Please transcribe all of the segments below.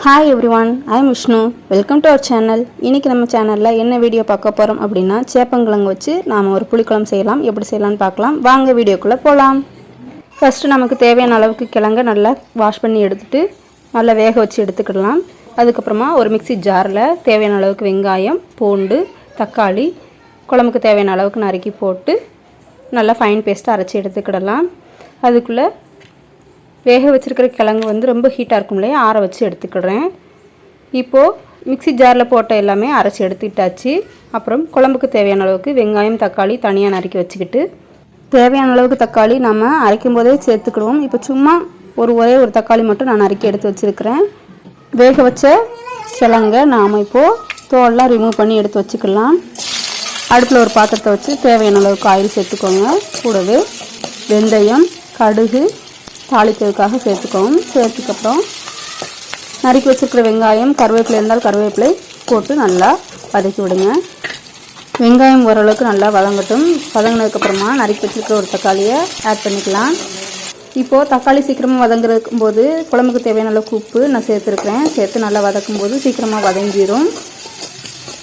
Hi everyone, I am Vishnu. Welcome to our channel. இன்னைக்கு நம்ம சேனல்ல என்ன வீடியோ பார்க்க போறோம் அப்படினா சேப்பங்கிழங்கு வச்சு நாம ஒரு புளிக்குழம்பு செய்யலாம். எப்படி செய்யலாம்னு பார்க்கலாம். வாங்க வீடியோக்குள்ள போலாம். ஃபர்ஸ்ட் நமக்கு தேவையான அளவுக்கு கிழங்க நல்லா வாஷ் பண்ணி எடுத்துட்டு நல்லா வேக வச்சு எடுத்துக்கலாம். அதுக்கு அப்புறமா ஒரு மிக்ஸி ஜார்ல தேவையான அளவுக்கு வெங்காயம், பூண்டு, தக்காளி குழம்புக்கு தேவையான அளவுக்கு நறுக்கி போட்டு நல்லா ஃபைன் பேஸ்டா அரைச்சு எடுத்துக்கலாம். அதுக்குள்ள வேக வச்சிருக்கிற கிழங்கு வந்து ரொம்ப ஹீட்டாக இருக்கும் இல்லையா, ஆற வச்சு எடுத்துக்கிறேன். இப்போது மிக்ஸி ஜாரில் போட்ட எல்லாமே அரைச்சி எடுத்துக்கிட்டாச்சு. அப்புறம் குழம்புக்கு தேவையான அளவுக்கு வெங்காயம், தக்காளி தனியாக நறுக்கி வச்சுக்கிட்டு தேவையான அளவுக்கு தக்காளி நம்ம அரைக்கும் போதே சேர்த்துக்கிடுவோம். இப்போ சும்மா ஒரே ஒரு தக்காளி மட்டும் நான் நறுக்கி எடுத்து வச்சுருக்கிறேன். வேக வச்ச கிழங்க நாம் இப்போது தோலெலாம் ரிமூவ் பண்ணி எடுத்து வச்சுக்கலாம். அடுப்பில் ஒரு பாத்திரத்தை வச்சு தேவையான அளவுக்கு ஆயில் சேர்த்துக்கோங்க. கூடவே வெந்தயம், கடுகு தாளிக்கிறதுக்காக சேர்த்துக்கோங்க. சேர்த்துக்கப்புறம் நறுக்கி வச்சுருக்கிற வெங்காயம், கருவேப்பிலை இருந்தால் கருவேப்பிலை போட்டு நல்லா வதக்கி விடுங்க. வெங்காயம் ஓரளவுக்கு நல்லா வதங்கட்டும். வதங்கினதுக்கப்புறமா நறுக்கி வச்சுருக்கிற ஒரு தக்காளியை ஆட் பண்ணிக்கலாம். இப்போது தக்காளி சீக்கிரமாக வதங்குறதுக்கும் போது குழம்புக்கு தேவையான அளவுக்கு உப்பு நான் சேர்த்துருக்கிறேன். சேர்த்து நல்லா வதக்கும் போது சீக்கிரமாக வதங்கிடும்.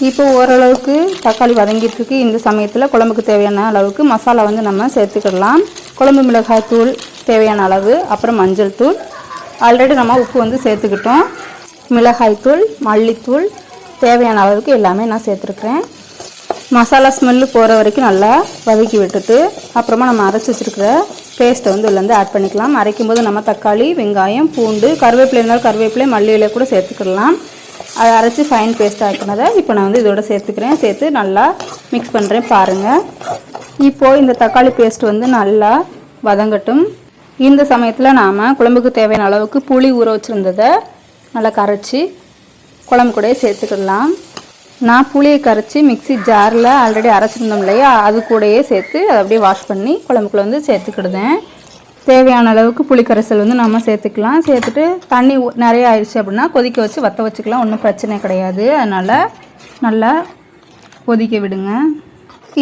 இப்போ ஓரளவுக்கு தக்காளி வதங்கிட்டு இருக்கு. இந்த சமயத்தில் குழம்புக்கு தேவையான அளவுக்கு மசாலா வந்து நம்ம சேர்த்துக்கிடலாம். குழம்பு மிளகாய் தூள் தேவையான அளவு, அப்புறம் மஞ்சள் தூள், ஆல்ரெடி நம்ம உப்பு வந்து சேர்த்துக்கிட்டோம். மிளகாய் தூள், மல்லித்தூள் தேவையான அளவுக்கு எல்லாமே நான் சேர்த்துருக்குறேன். மசாலா ஸ்மெல்லு போகிற வரைக்கும் நல்லா வதக்கி விட்டுட்டு அப்புறமா நம்ம அரைச்சி வச்சுருக்கிற பேஸ்ட்டை வந்து இதுலேருந்து ஆட் பண்ணிக்கலாம். அரைக்கும் போது நம்ம தக்காளி, வெங்காயம், பூண்டு, கருவேப்பிலை இருந்தாலும் கருவேப்பிலை, மல்லி இலை கூட சேர்த்துக்கிடலாம். அதை அரைச்சி ஃபைன் பேஸ்ட் ஆக்கினதை இப்போ நான் வந்து இதோட சேர்த்துக்கிறேன். சேர்த்து நல்லா மிக்ஸ் பண்ணுறேன் பாருங்கள். இப்போது இந்த தக்காளி பேஸ்ட் வந்து நல்லா வதங்கட்டும். இந்த சமயத்தில் நாம் குழம்புக்கு தேவையான அளவுக்கு புளி ஊற வச்சுருந்ததை நல்லா கரைச்சி குழம்பு கூட சேர்த்துக்கிடலாம். நான் புளியை கரைச்சி மிக்ஸி ஜாரில் ஆல்ரெடி அரைச்சிருந்தோம் இல்லையா, அது கூடயே சேர்த்து அதை அப்படியே வாஷ் பண்ணி குழம்புக்குள்ள வந்து சேர்த்துக்கிடுதேன். தேவையான அளவுக்கு புளி கரைசல் வந்து நம்ம சேர்த்துக்கலாம். சேர்த்துட்டு தண்ணி நிறைய ஆயிடுச்சு அப்படின்னா கொதிக்க வச்சு வற்ற வச்சுக்கலாம். ஒன்றும் பிரச்சனை கிடையாது. அதனால் நல்லா கொதிக்க விடுங்க.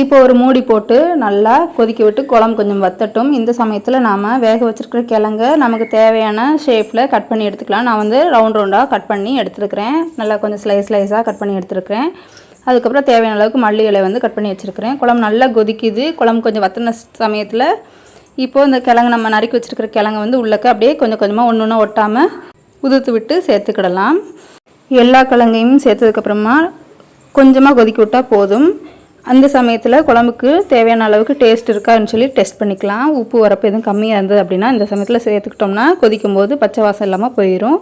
இப்போ ஒரு மூடி போட்டு நல்லா கொதிக்க விட்டு குழம்பு கொஞ்சம் வற்றட்டும். இந்த சமயத்தில் நாம் வேக வச்சுருக்கிற கிழங்க நமக்கு தேவையான ஷேப்பில் கட் பண்ணி எடுத்துக்கலாம். நான் வந்து ரவுண்டாக கட் பண்ணி எடுத்துருக்கிறேன். நல்லா கொஞ்சம் ஸ்லைஸாக கட் பண்ணி எடுத்துருக்கிறேன். அதுக்கப்புறம் தேவையான அளவுக்கு மல்லி இலை வந்து கட் பண்ணி வச்சுருக்கிறேன். குழம்பு நல்லா கொதிக்குது. குழம்பு கொஞ்சம் வற்றின சமயத்தில் இப்போது இந்த கிழங்கு நம்ம நறுக்கி வச்சுருக்கிற கிழங்கு வந்து உள்ளக்க அப்படியே கொஞ்சம் கொஞ்சமாக ஒன்று ஒன்று ஒட்டாமல் உதுத்து விட்டு சேர்த்துக்கிடலாம். எல்லா கிழங்கையும் சேர்த்ததுக்கப்புறமா கொஞ்சமாக கொதிக்க விட்டால் போதும். அந்த சமயத்தில் குழம்புக்கு தேவையான அளவுக்கு டேஸ்ட் இருக்கான்னு சொல்லி டெஸ்ட் பண்ணிக்கலாம். உப்பு வரப்பு எதுவும் கம்மியாக இருந்தது அப்படின்னா இந்த சமயத்தில் சேர்த்துக்கிட்டோம்னா கொதிக்கும் போது பச்சை வாசம் இல்லாமல் போயிடும்.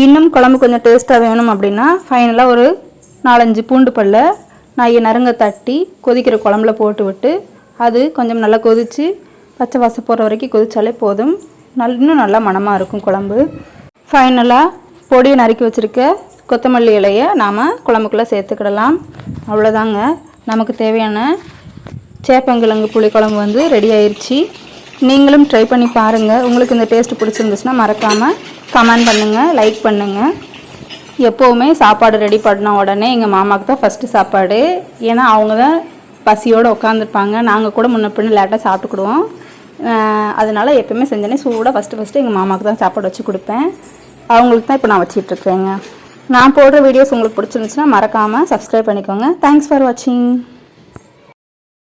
இன்னும் குழம்பு கொஞ்சம் டேஸ்ட்டாக வேணும் அப்படின்னா ஃபைனலாக ஒரு 4-5 பூண்டு பல்லை நறுங்க தட்டி கொதிக்கிற குழம்புல போட்டு விட்டு அது கொஞ்சம் நல்லா கொதித்து பச்சை வாசம் போகிற வரைக்கும் கொதித்தாலே போதும். இன்னும் நல்லா மணமாக இருக்கும் குழம்பு. ஃபைனலாக பொடியை நறுக்கி வச்சுருக்க கொத்தமல்லி இலையை நாம் குழம்புக்குள்ளே சேர்த்துக்கிடலாம். அவ்வளோதாங்க, நமக்கு தேவையான சேப்பங்கிழங்கு புளிக்குழம்பு வந்து ரெடி ஆயிடுச்சு. நீங்களும் ட்ரை பண்ணி பாருங்கள். உங்களுக்கு இந்த டேஸ்ட்டு பிடிச்சிருந்துச்சுன்னா மறக்காமல் கமெண்ட் பண்ணுங்கள், லைக் பண்ணுங்கள். எப்போவுமே சாப்பாடு ரெடி பண்ண உடனே எங்கள் மாமாவுக்கு தான் ஃபஸ்ட்டு சாப்பாடு. ஏன்னா அவங்க தான் பசியோடு உட்காந்துருப்பாங்க. நாங்கள் கூட முன்ன பின்ன லேட்டாக சாப்பிட்டுக்கிடுவோம். அதனால் எப்போயுமே செஞ்சோன்னே சூடாக ஃபஸ்ட்டு எங்கள் மாமாவுக்கு தான் சாப்பாடு வச்சு கொடுப்பேன். அவங்களுக்கு தான் இப்போ நான் வச்சிட்ருக்கேங்க. நான் போடுற வீடியோஸ் உங்களுக்கு பிடிச்சிருந்துச்சுன்னா மறக்காமல் சப்ஸ்கிரைப் பண்ணிக்கோங்க. தேங்க்ஸ் ஃபார் வாட்சிங்.